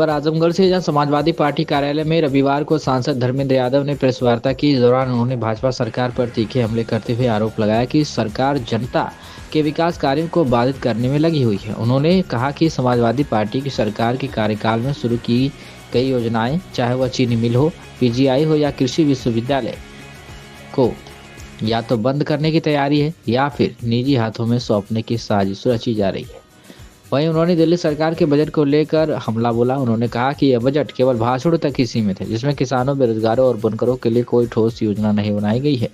आजमगढ़ से जहां समाजवादी पार्टी कार्यालय में रविवार को सांसद धर्मेंद्र यादव ने प्रेस वार्ता की। इस दौरान उन्होंने भाजपा सरकार पर तीखे हमले करते हुए आरोप लगाया कि सरकार जनता के विकास कार्यों को बाधित करने में लगी हुई है। उन्होंने कहा कि समाजवादी पार्टी की सरकार के कार्यकाल में शुरू की कई योजनाएं, चाहे वह चीनी मिल हो, पीजीआई हो या कृषि विश्वविद्यालय को या तो बंद करने की तैयारी है या फिर निजी हाथों में सौंपने की साजिश रची जा रही है। वहीं उन्होंने दिल्ली सरकार के बजट को लेकर हमला बोला। उन्होंने कहा कि यह बजट केवल भाषण तक ही सीमित है, जिसमें किसानों, बेरोजगारों और बुनकरों के लिए कोई ठोस योजना नहीं बनाई गई है।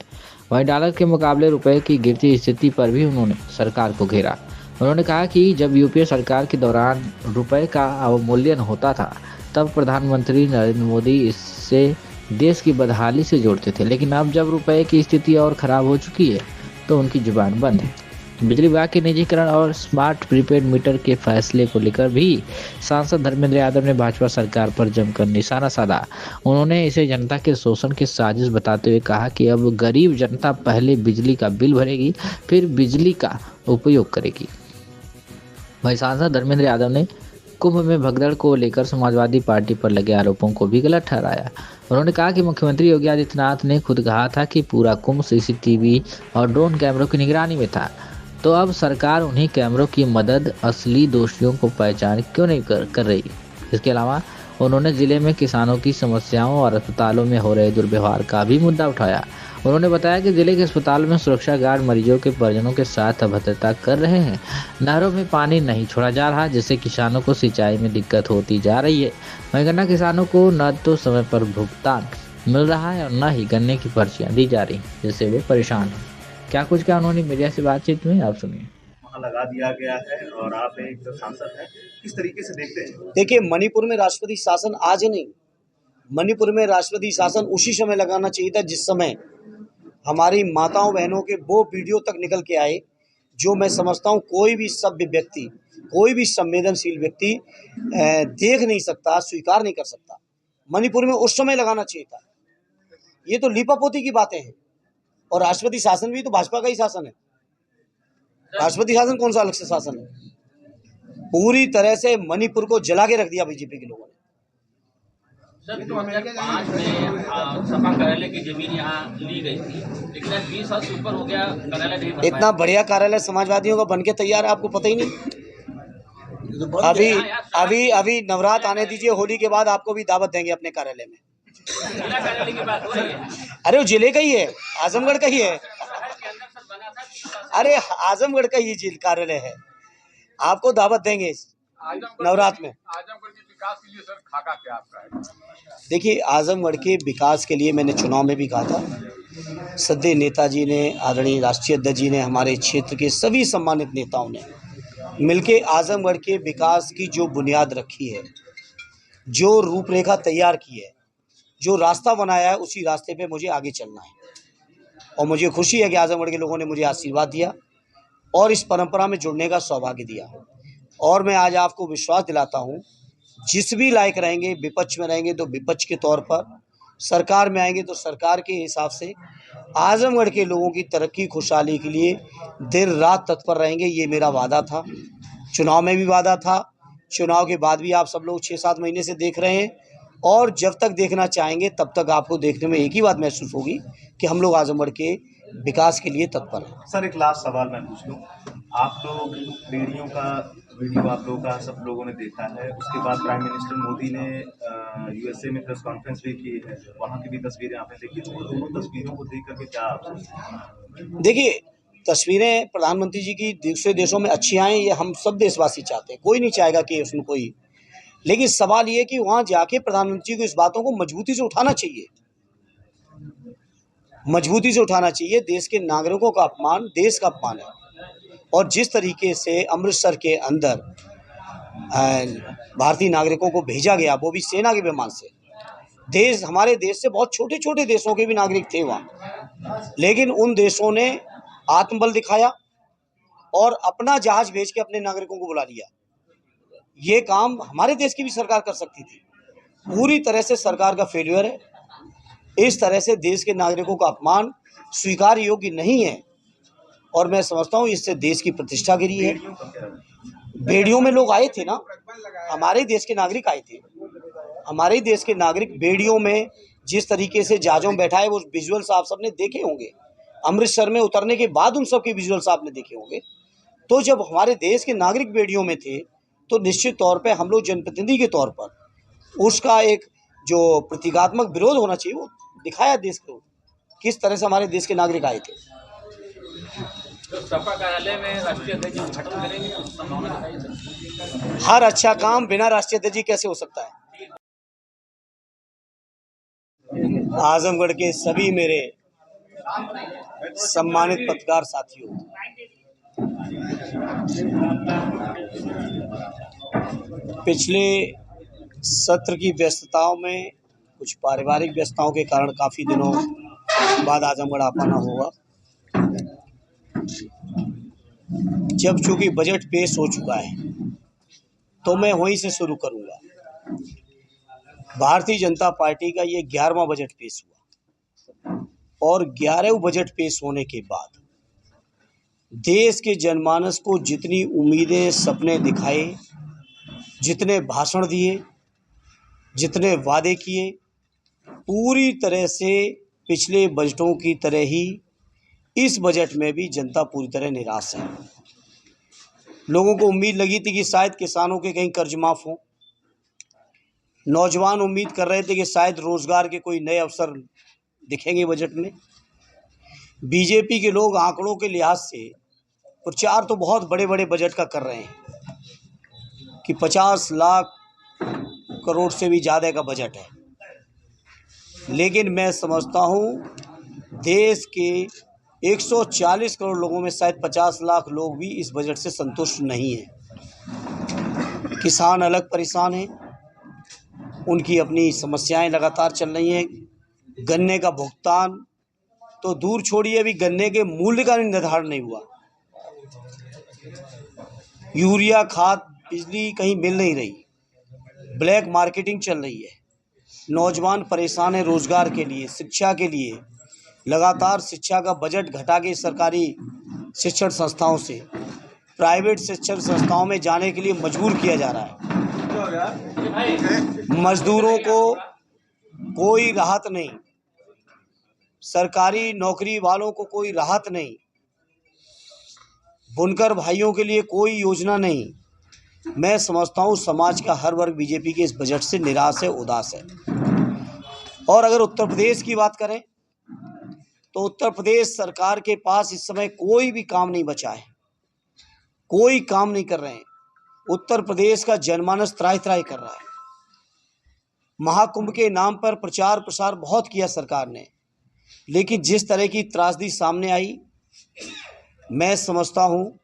वहीं डॉलर के मुकाबले रुपए की गिरती स्थिति पर भी उन्होंने सरकार को घेरा। उन्होंने कहा कि जब यूपीए सरकार के दौरान रुपए का अवमूल्यन होता था, तब प्रधानमंत्री नरेंद्र मोदी इससे देश की बदहाली से जोड़ते थे, लेकिन अब जब रुपए की स्थिति और खराब हो चुकी है तो उनकी जुबान बंद है। बिजली विभाग के निजीकरण और स्मार्ट प्रीपेड मीटर के फैसले को लेकर भी सांसद धर्मेंद्र यादव ने भाजपा सरकार पर जमकर निशाना साधा। उन्होंने इसे जनता के शोषण की साजिश बताते हुए कहा कि अब गरीब जनता पहले बिजली का बिल भरेगी, फिर बिजली का उपयोग करेगी। वहीं सांसद धर्मेंद्र यादव ने कुंभ में भगदड़ को लेकर समाजवादी पार्टी पर लगे आरोपों को भी गलत ठहराया। उन्होंने कहा कि मुख्यमंत्री योगी आदित्यनाथ ने खुद कहा था कि पूरा कुंभ सीसीटीवी और ड्रोन कैमरों की निगरानी में था, तो अब सरकार उन्हीं कैमरों की मदद असली दोषियों को पहचान क्यों नहीं कर रही। इसके अलावा उन्होंने जिले में किसानों की समस्याओं और अस्पतालों में हो रहे दुर्व्यवहार का भी मुद्दा उठाया। उन्होंने बताया कि जिले के अस्पताल में सुरक्षा गार्ड मरीजों के परिजनों के साथ अभद्रता कर रहे हैं। नहरों में पानी नहीं छोड़ा जा रहा, जिससे किसानों को सिंचाई में दिक्कत होती जा रही है। वहीं गन्ना किसानों को न तो समय पर भुगतान मिल रहा है और न ही गन्ने की पर्चियां दी जा रही, जिससे वे परेशान हैं। क्या उन्होंने मीडिया से बातचीत में, आप सुनिए। वहाँ लगा दिया गया है और आप एक सांसद हैं, किस तरीके से देखते हैं? देखिए, मणिपुर में राष्ट्रपति शासन आज नहीं, मणिपुर में राष्ट्रपति शासन उसी समय लगाना चाहिए था जिस समय हमारी माताओं बहनों के वो वीडियो तक निकल के आए, जो मैं समझता हूँ कोई भी सभ्य व्यक्ति, कोई भी संवेदनशील व्यक्ति देख नहीं सकता, स्वीकार नहीं कर सकता। मणिपुर में उस समय लगाना चाहिए था। ये तो लीपापोती की बातें हैं। और राष्ट्रपति शासन भी तो भाजपा का ही शासन है। राष्ट्रपति शासन कौन सा अलग से शासन है? पूरी तरह से मणिपुर को जला के रख दिया बीजेपी के लोगों ने। सर, 2005 में सपा कार्यालय की जमीन यहाँ ली गई थी, लेकिन 20 साल से ऊपर हो गया, कार्यालय नहीं बन पाया। इतना बढ़िया कार्यालय समाजवादियों का बन के तैयार है, आपको पता ही नहीं। अभी नवरात्र आने दीजिए, होली के बाद आपको भी दावत देंगे अपने कार्यालय में। कार्यालय की बात हो रही है। अरे वो जिले का ही है, आजमगढ़ का ही है। अरे आजमगढ़ का ही जिला कार्यालय है, आपको दावत देंगे नवरात्र में। आजमगढ़ के विकास के लिए सर खाका क्या आपका है? देखिए, आजमगढ़ के विकास के लिए मैंने चुनाव में भी कहा था, सद्य नेताजी ने, आदरणीय राष्ट्रीय अध्यक्ष जी ने, हमारे क्षेत्र के सभी सम्मानित नेताओं ने मिलके आजमगढ़ के विकास की जो बुनियाद रखी है, जो रूपरेखा तैयार की है, जो रास्ता बनाया है, उसी रास्ते पे मुझे आगे चलना है। और मुझे खुशी है कि आजमगढ़ के लोगों ने मुझे आशीर्वाद दिया और इस परंपरा में जुड़ने का सौभाग्य दिया। और मैं आज आपको विश्वास दिलाता हूँ, जिस भी लायक रहेंगे, विपक्ष में रहेंगे तो विपक्ष के तौर पर, सरकार में आएंगे तो सरकार के हिसाब से आजमगढ़ के लोगों की तरक्की, खुशहाली के लिए दिन रात तत्पर रहेंगे। ये मेरा वादा था, चुनाव में भी वादा था, चुनाव के बाद भी आप सब लोग 6-7 महीने से देख रहे हैं, और जब तक देखना चाहेंगे तब तक आपको देखने में एक ही बात महसूस होगी कि हम लोग आजमगढ़ के विकास के लिए तत्पर हैं। सर, एक लास्ट सवाल मैं पूछ लूँ। आप लोग बेड़ियों का वीडियो आप लोगों का सब लोगों ने देखा है, उसके बाद प्राइम मिनिस्टर मोदी ने यूएसए में प्रेस कॉन्फ्रेंस भी की है, वहाँ की भी तस्वीरें आपने देखी। तो दोनों तस्वीरों को देख करके क्या आप सोचते हैं? देखिए, तस्वीरें प्रधानमंत्री जी की दूसरे देशों में अच्छी आएँ, ये हम सब देशवासी चाहते हैं, कोई नहीं चाहेगा कि उसमें कोई, लेकिन सवाल ये कि वहाँ जाके प्रधानमंत्री को इस बातों को मजबूती से उठाना चाहिए, मजबूती से उठाना चाहिए। देश के नागरिकों का अपमान देश का अपमान है। और जिस तरीके से अमृतसर के अंदर भारतीय नागरिकों को भेजा गया, वो भी सेना के विमान से, हमारे देश से बहुत छोटे छोटे देशों के भी नागरिक थे वहाँ, लेकिन उन देशों ने आत्मबल दिखाया और अपना जहाज भेज के अपने नागरिकों को बुला लिया। ये काम हमारे देश की भी सरकार कर सकती थी। पूरी तरह से सरकार का फेल्यूर है। इस तरह से देश के नागरिकों का अपमान स्वीकार योग्य नहीं है, और मैं समझता हूँ इससे देश की प्रतिष्ठा गिरी है। बेड़ियों में लोग आए थे ना, हमारे देश के नागरिक आए थे, हमारे ही देश के नागरिक बेड़ियों में जिस तरीके से जहाज़ों में बैठा है, वो विजुअल्स आप सबने देखे होंगे। अमृतसर में उतरने के बाद उन सब के विजुअल्स आपने देखे होंगे। तो जब हमारे देश के नागरिक बेड़ियों में थे, तो निश्चित तौर पे हम लोग जनप्रतिनिधि के तौर पर उसका एक जो प्रतीकात्मक विरोध होना चाहिए वो दिखाया देश को, किस तरह से हमारे देश के नागरिक आए थे। तो सपा कार्यालय में राष्ट्रीय अध्यक्ष उद्घाटन करेंगे, संभावना दिखाई। हर अच्छा काम बिना राष्ट्रीय अध्यक्ष जी कैसे हो सकता है। आजमगढ़ के सभी मेरे सम्मानित पत्रकार साथियों, पिछले सत्र की व्यस्तताओं में कुछ पारिवारिक व्यस्तताओं के कारण काफ़ी दिनों बाद आजमगढ़ आ पाना होगा। जब चूंकि बजट पेश हो चुका है तो मैं वहीं से शुरू करूंगा। भारतीय जनता पार्टी का ये 11वां बजट पेश हुआ और 11वें बजट पेश होने के बाद देश के जनमानस को जितनी उम्मीदें, सपने दिखाए, जितने भाषण दिए, जितने वादे किए, पूरी तरह से पिछले बजटों की तरह ही इस बजट में भी जनता पूरी तरह निराश है। लोगों को उम्मीद लगी थी कि शायद किसानों के कहीं कर्ज माफ़ हों, नौजवान उम्मीद कर रहे थे कि शायद रोज़गार के कोई नए अवसर दिखेंगे बजट में। बीजेपी के लोग आंकड़ों के लिहाज से प्रचार तो बहुत बड़े बड़े बजट का कर रहे हैं कि 50 लाख करोड़ से भी ज़्यादा का बजट है, लेकिन मैं समझता हूँ देश के 140 करोड़ लोगों में शायद 50 लाख लोग भी इस बजट से संतुष्ट नहीं हैं। किसान अलग परेशान हैं, उनकी अपनी समस्याएं लगातार चल रही हैं। गन्ने का भुगतान तो दूर छोड़िए, अभी गन्ने के मूल्य का निर्धारण नहीं हुआ। यूरिया, खाद, बिजली कहीं मिल नहीं रही, ब्लैक मार्केटिंग चल रही है। नौजवान परेशान है रोज़गार के लिए, शिक्षा के लिए। लगातार शिक्षा का बजट घटा के सरकारी शिक्षण संस्थाओं से प्राइवेट शिक्षण संस्थाओं में जाने के लिए मजबूर किया जा रहा है। मजदूरों को कोई राहत नहीं, सरकारी नौकरी वालों को कोई राहत नहीं, बुनकर भाइयों के लिए कोई योजना नहीं। मैं समझता हूँ समाज का हर वर्ग बीजेपी के इस बजट से निराश है, उदास है। और अगर उत्तर प्रदेश की बात करें तो उत्तर प्रदेश सरकार के पास इस समय कोई भी काम नहीं बचा है, कोई काम नहीं कर रहे हैं। उत्तर प्रदेश का जनमानस त्राहि त्राहि कर रहा है। महाकुंभ के नाम पर प्रचार प्रसार बहुत किया सरकार ने, लेकिन जिस तरह की त्रासदी सामने आई, मैं समझता हूँ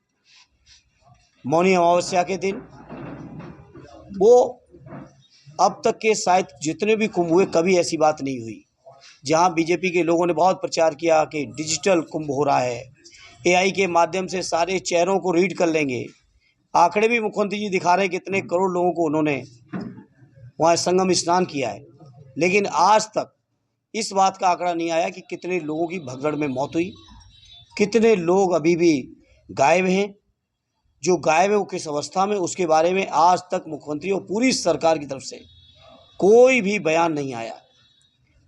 मौनी अमावस्या के दिन वो अब तक के शायद जितने भी कुंभ हुए कभी ऐसी बात नहीं हुई जहाँ बीजेपी के लोगों ने बहुत प्रचार किया कि डिजिटल कुंभ हो रहा है, एआई के माध्यम से सारे चेहरों को रीड कर लेंगे। आंकड़े भी मुख्यमंत्री जी दिखा रहे हैं कितने करोड़ लोगों को उन्होंने वहाँ संगम स्नान किया है, लेकिन आज तक इस बात का आंकड़ा नहीं आया कि कितने लोगों की भगदड़ में मौत हुई, कितने लोग अभी भी गायब हैं। जो गायब है वो किस अवस्था में, उसके बारे में आज तक मुख्यमंत्री और पूरी सरकार की तरफ से कोई भी बयान नहीं आया।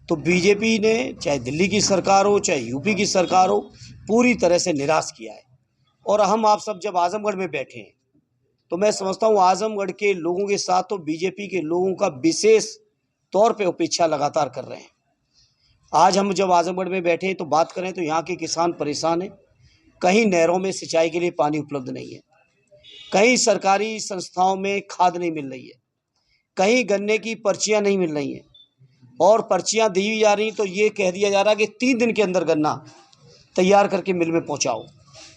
तो बीजेपी ने चाहे दिल्ली की सरकार हो चाहे यूपी की सरकार हो, पूरी तरह से निराश किया है। और हम आप सब जब आजमगढ़ में बैठे हैं तो मैं समझता हूँ आजमगढ़ के लोगों के साथ तो बीजेपी के लोगों का विशेष तौर पे उपेक्षा लगातार कर रहे हैं। आज हम जब आजमगढ़ में बैठे हैं तो बात करें तो यहाँ के किसान परेशान हैं। कहीं नहरों में सिंचाई के लिए पानी उपलब्ध नहीं है, कहीं सरकारी संस्थाओं में खाद नहीं मिल रही है, कहीं गन्ने की पर्चियाँ नहीं मिल रही हैं, और पर्चियाँ दी जा रही तो ये कह दिया जा रहा है कि 3 दिन के अंदर गन्ना तैयार करके मिल में पहुँचाओ।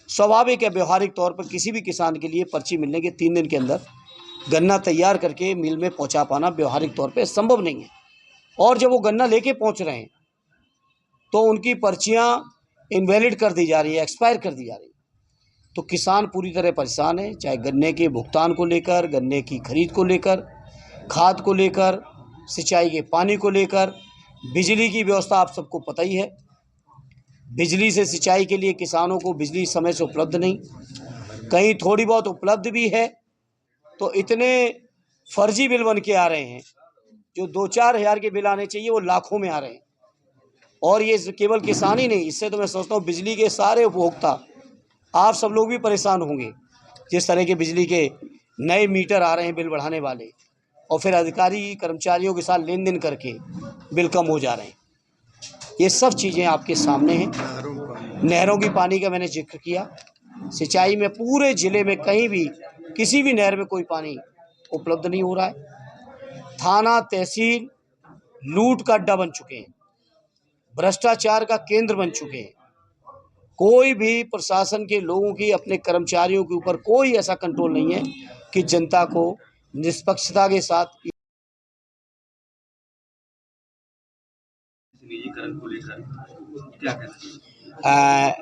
स्वाभाविक है, व्यवहारिक तौर पर किसी भी किसान के लिए पर्ची मिलने के 3 दिन के अंदर गन्ना तैयार करके मिल में पहुँचा पाना व्यवहारिक तौर पर संभव नहीं है। और जब वो गन्ना लेके पहुँच रहे हैं तो उनकी पर्चियाँ इनवैलिड कर दी जा रही है, एक्सपायर कर दी जा रही है। तो किसान पूरी तरह परेशान है, चाहे गन्ने के भुगतान को लेकर, गन्ने की खरीद को लेकर, खाद को लेकर, सिंचाई के पानी को लेकर। बिजली की व्यवस्था आप सबको पता ही है, बिजली से सिंचाई के लिए किसानों को बिजली समय से उपलब्ध नहीं, कहीं थोड़ी बहुत उपलब्ध भी है तो इतने फर्जी बिल बन के आ रहे हैं जो 2-4 हज़ार के बिल आने चाहिए वो लाखों में आ रहे हैं। और ये केवल किसान ही नहीं, इससे तो मैं सोचता हूँ बिजली के सारे उपभोक्ता, आप सब लोग भी परेशान होंगे जिस तरह के बिजली के नए मीटर आ रहे हैं बिल बढ़ाने वाले, और फिर अधिकारी कर्मचारियों के साथ लेन देन करके बिल कम हो जा रहे हैं। ये सब चीज़ें आपके सामने हैं। नहरों की पानी का मैंने जिक्र किया, सिंचाई में पूरे ज़िले में कहीं भी किसी भी नहर में कोई पानी उपलब्ध नहीं हो रहा है। थाना तहसील लूट का अड्डा बन चुके हैं, भ्रष्टाचार का केंद्र बन चुके हैं। कोई भी प्रशासन के लोगों की, अपने कर्मचारियों के ऊपर कोई ऐसा कंट्रोल नहीं है कि जनता को निष्पक्षता के साथ निजीकरण को लेकर क्या कहते हैं?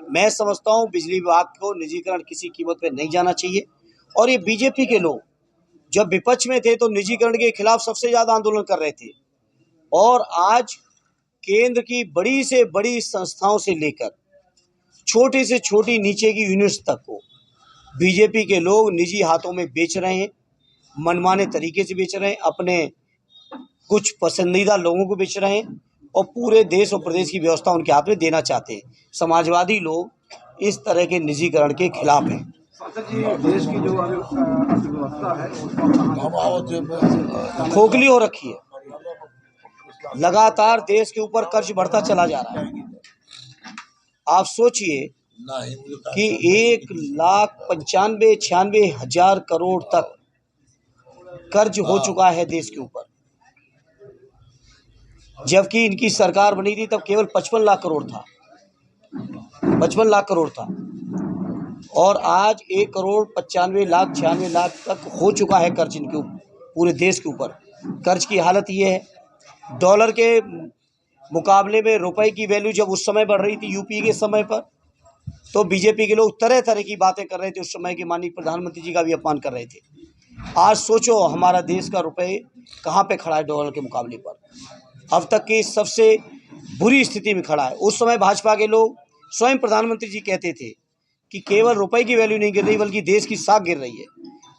मैं समझता हूँ बिजली विभाग को निजीकरण किसी कीमत पे नहीं जाना चाहिए। और ये बीजेपी के लोग जब विपक्ष में थे तो निजीकरण के खिलाफ सबसे ज़्यादा आंदोलन कर रहे थे, और आज केंद्र की बड़ी से बड़ी संस्थाओं से लेकर छोटी से छोटी नीचे की यूनिट्स तक को बीजेपी के लोग निजी हाथों में बेच रहे हैं, मनमाने तरीके से बेच रहे हैं, अपने कुछ पसंदीदा लोगों को बेच रहे हैं, और पूरे देश और प्रदेश की व्यवस्था उनके हाथ में देना चाहते हैं। समाजवादी लोग इस तरह के निजीकरण के खिलाफ हैं। देश की जो अर्थव्यवस्था है खोखली हो रखी है, लगातार देश के ऊपर कर्ज बढ़ता चला जा रहा है। आप सोचिए कि 1,95,96,000 करोड़ तक कर्ज हो चुका है देश के ऊपर, जबकि इनकी सरकार बनी थी तब केवल 55 लाख करोड़ था, 55 लाख करोड़ था, और आज 1,95,96,000 तक हो चुका है कर्ज इनके ऊपर, पूरे देश के ऊपर। कर्ज की हालत ये है, डॉलर के मुकाबले में रुपए की वैल्यू जब उस समय बढ़ रही थी यूपी के समय पर, तो बीजेपी के लोग तरह तरह की बातें कर रहे थे, उस समय के माननीय प्रधानमंत्री जी का भी अपमान कर रहे थे। आज सोचो हमारा देश का रुपये कहाँ पे खड़ा है डॉलर के मुकाबले पर, अब तक की सबसे बुरी स्थिति में खड़ा है। उस समय भाजपा के लोग, स्वयं प्रधानमंत्री जी कहते थे कि केवल रुपए की वैल्यू नहीं गिर रही बल्कि देश की साख गिर रही है।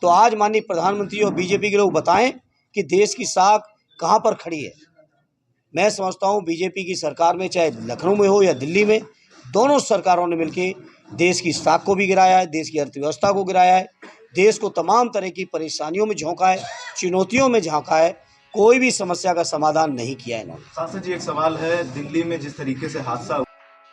तो आज माननीय प्रधानमंत्री और बीजेपी के लोग बताएं कि देश की साख कहाँ पर खड़ी है। मैं समझता हूँ बीजेपी की सरकार में, चाहे लखनऊ में हो या दिल्ली में, दोनों सरकारों ने मिलकर देश की साख को भी गिराया है, देश की अर्थव्यवस्था को गिराया है, देश को तमाम तरह की परेशानियों में झोंका है, चुनौतियों में झांका है, कोई भी समस्या का समाधान नहीं किया है इन्होंने। सांसद जी, एक सवाल है, दिल्ली में जिस तरीके से हादसा